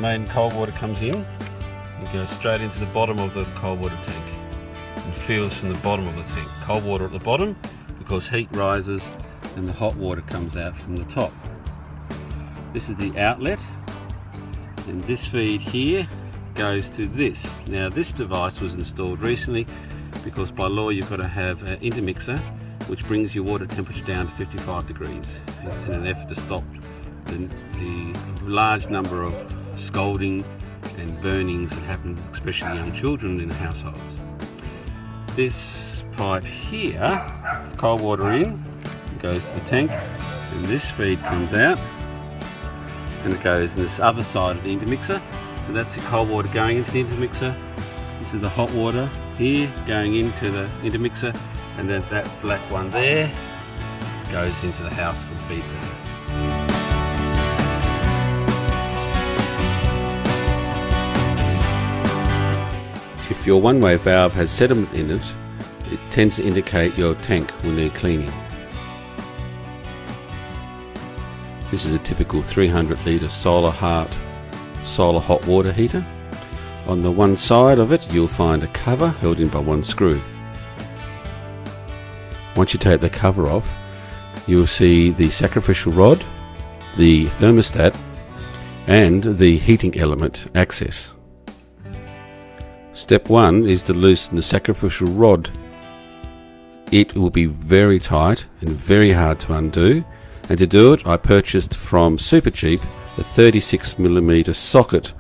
main cold water comes in, it goes straight into the bottom of the cold water tank and feels from the bottom of the tank. Cold water at the bottom because heat rises and the hot water comes out from the top. This is the outlet, and this feed here goes to this. Now this device was installed recently because by law you've got to have an intermixer which brings your water temperature down to 55 degrees. It's in an effort to stop the large number of scalding and burnings that happen, especially young children in households. This pipe here, cold water in, goes to the tank, and this feed comes out and it goes in this other side of the intermixer. So that's the cold water going into the intermixer. This is the hot water here going into the intermixer, and then that black one there goes into the house and feeds them. If your one-way valve has sediment in it, it tends to indicate your tank will need cleaning. This is a typical 300 litre Solahart solar hot water heater. On the one side of it you'll find a cover held in by one screw. Once you take the cover off, you'll see the sacrificial rod, the thermostat and the heating element access. Step 1 is to loosen the sacrificial rod. It will be very tight and very hard to undo, and to do it I purchased from Supercheap a 36mm socket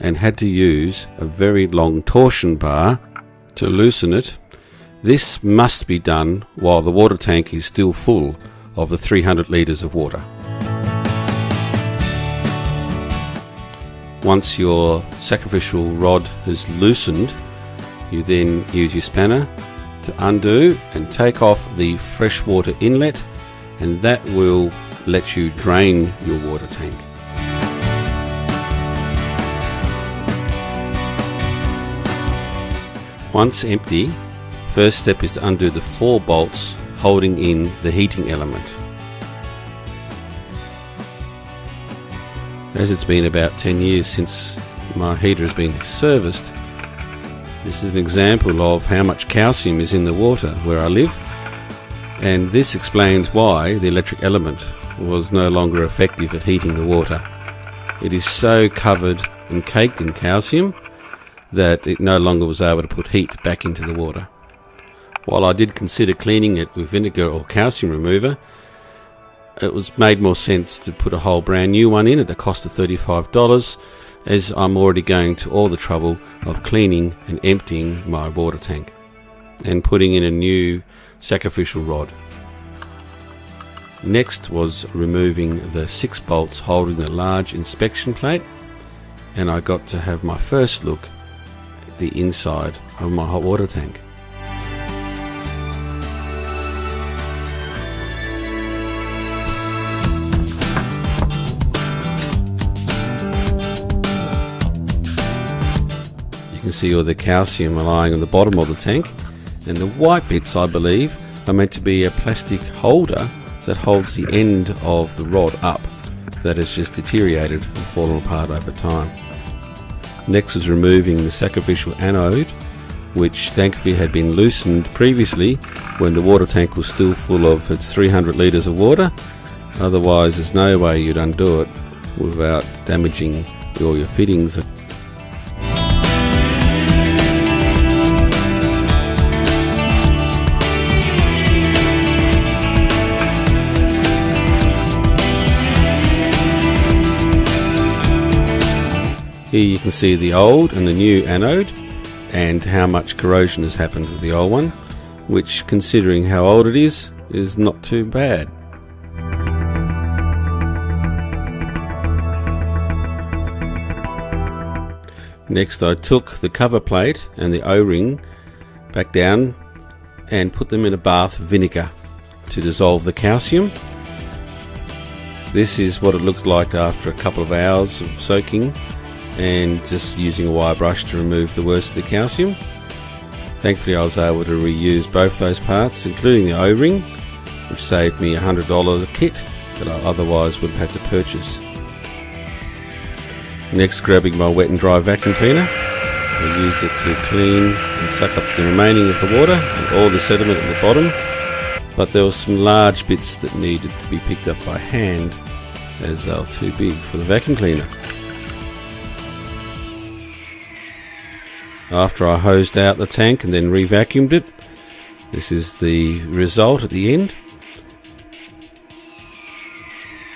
and had to use a very long torsion bar to loosen it. This must be done while the water tank is still full of the 300 litres of water. Once your sacrificial rod is loosened, you then use your spanner to undo and take off the freshwater inlet, and that will let you drain your water tank. Once empty, first step is to undo the 4 bolts holding in the heating element. As it's been about 10 years since my heater has been serviced, this is an example of how much calcium is in the water where I live, and this explains why the electric element was no longer effective at heating the water. It is so covered and caked in calcium that it no longer was able to put heat back into the water. While I did consider cleaning it with vinegar or calcium remover, it was made more sense to put a whole brand new one in at a cost of $35, as I'm already going to all the trouble of cleaning and emptying my water tank and putting in a new sacrificial rod. Next was removing the 6 bolts holding the large inspection plate, and I got to have my first look at the inside of my hot water tank. You can see all the calcium lying on the bottom of the tank, and the white bits, I believe, are meant to be a plastic holder that holds the end of the rod up that has just deteriorated and fallen apart over time. Next was removing the sacrificial anode, which thankfully had been loosened previously when the water tank was still full of its 300 litres of water. Otherwise there's no way you'd undo it without damaging all your fittings. Here you can see the old and the new anode and how much corrosion has happened with the old one, which, considering how old it is not too bad. Next I took the cover plate and the O-ring back down and put them in a bath of vinegar to dissolve the calcium. This is what it looks like after a couple of hours of soaking and just using a wire brush to remove the worst of the calcium. Thankfully I was able to reuse both those parts, including the O-ring, which saved me $100 a kit that I otherwise would have had to purchase. Next, grabbing my wet and dry vacuum cleaner, I used it to clean and suck up the remaining of the water and all the sediment at the bottom, but there were some large bits that needed to be picked up by hand as they were too big for the vacuum cleaner. After I hosed out the tank and then re-vacuumed it, this is the result at the end.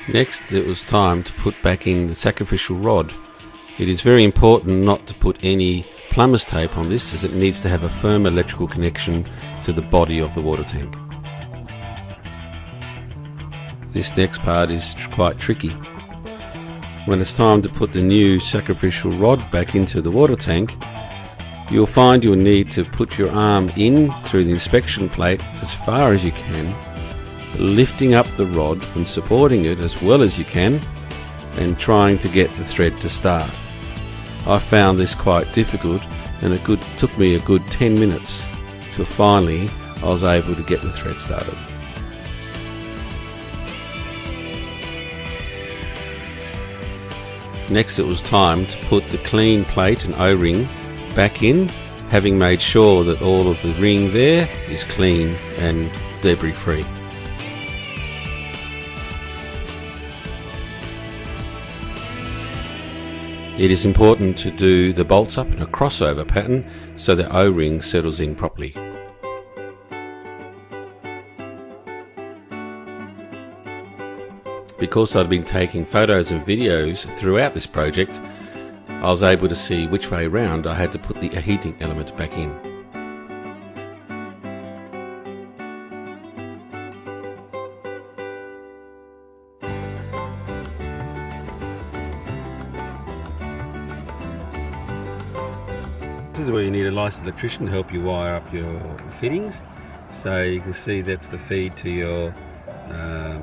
Next, it was time to put back in the sacrificial rod. It is very important not to put any plumber's tape on this, as it needs to have a firm electrical connection to the body of the water tank. This next part is quite tricky. When it's time to put the new sacrificial rod back into the water tank, you'll find you'll need to put your arm in through the inspection plate as far as you can, lifting up the rod and supporting it as well as you can, and trying to get the thread to start. I found this quite difficult, and it took me a good 10 minutes till finally I was able to get the thread started. Next, it was time to put the clean plate and O-ring back in, having made sure that all of the ring there is clean and debris free. It is important to do the bolts up in a crossover pattern so the O-ring settles in properly. Because I've been taking photos and videos throughout this project, I was able to see which way round I had to put the heating element back in. This is where you need a licensed electrician to help you wire up your fittings. So you can see that's the feed to your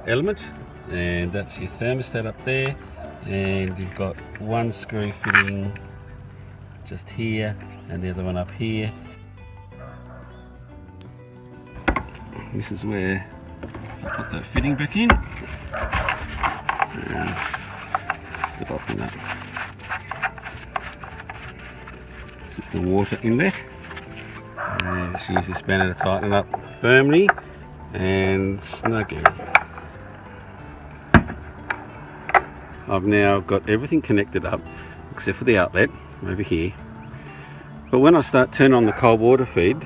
element, and that's your thermostat up there, and you've got one screw fitting just here and the other one up here. This is where I put that fitting back in and to open that. This is the water inlet, and just use your spanner to tighten it up firmly and snugly. I've now got everything connected up except for the outlet over here, but when I start turning on the cold water feed,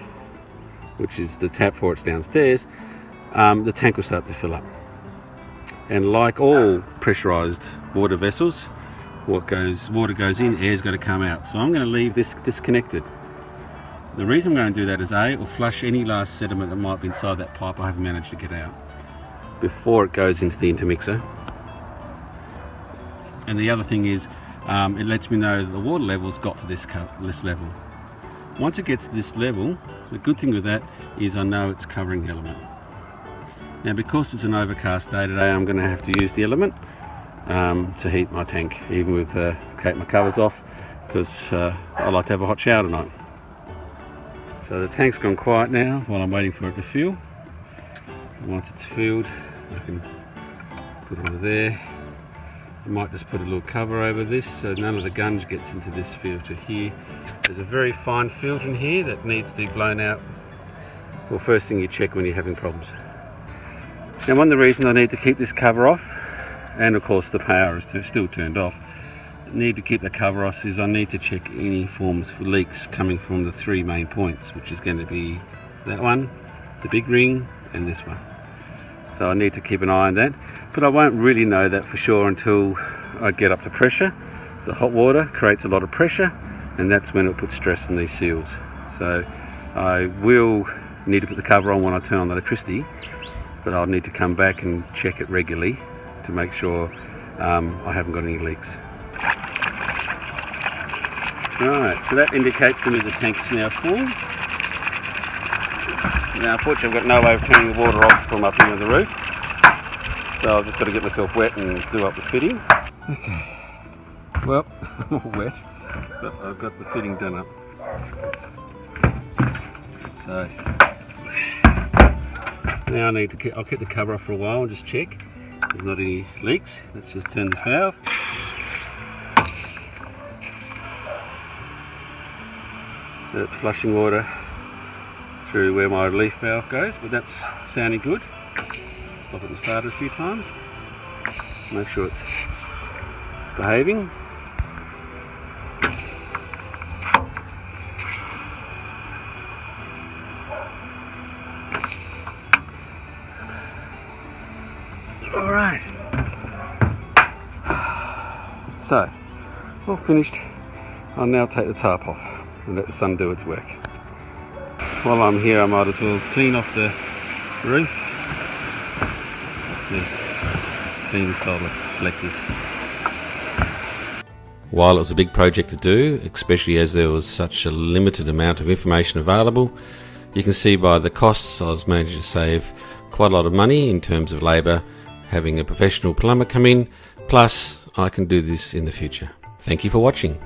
which is the tap for it's downstairs, the tank will start to fill up, and like all pressurized water vessels, water goes in, air's got to come out. So I'm going to leave this disconnected. The reason I'm going to do that is A, it will flush any last sediment that might be inside that pipe I haven't managed to get out before it goes into the intermixer. And the other thing is, it lets me know that the water level's got to this level. Once it gets to this level, the good thing with that is I know it's covering the element. Now, because it's an overcast day today, I'm going to have to use the element to heat my tank, even with take my covers off, because I like to have a hot shower tonight. So the tank's gone quiet now while I'm waiting for it to fill. Once it's filled, I can put it over there. I might just put a little cover over this so none of the gunge gets into this filter here. There's a very fine filter in here that needs to be blown out. Well, first thing you check when you're having problems. Now, one of the reasons I need to keep this cover off, and of course the power is still turned off, I need to keep the cover off is I need to check any forms for leaks coming from the three main points, which is going to be that one, the big ring, and this one. So I need to keep an eye on that, but I won't really know that for sure until I get up to pressure. So hot water creates a lot of pressure, and that's when it puts stress on these seals. So I will need to put the cover on when I turn on the electricity, but I'll need to come back and check it regularly to make sure I haven't got any leaks. Alright, so that indicates to me the tank's now full. Now, unfortunately, I've got no way of turning the water off from up here on the roof, so I've just got to get myself wet and do up the fitting. Okay, well, I'm all wet, but I've got the fitting done up. So now I need to I'll keep the cover off for a while and just check there's not any leaks. Let's just turn this valve. So it's flushing water through where my relief valve goes, but that's sounding good. Stop it and start it a few times. Make sure it's behaving. Alright. So, all finished. I'll now take the tarp off and let the sun do its work. While I'm here, I might as well clean off the roof. Clean the solar collectors. While it was a big project to do, especially as there was such a limited amount of information available, you can see by the costs I was managing to save quite a lot of money in terms of labour, having a professional plumber come in, plus I can do this in the future. Thank you for watching.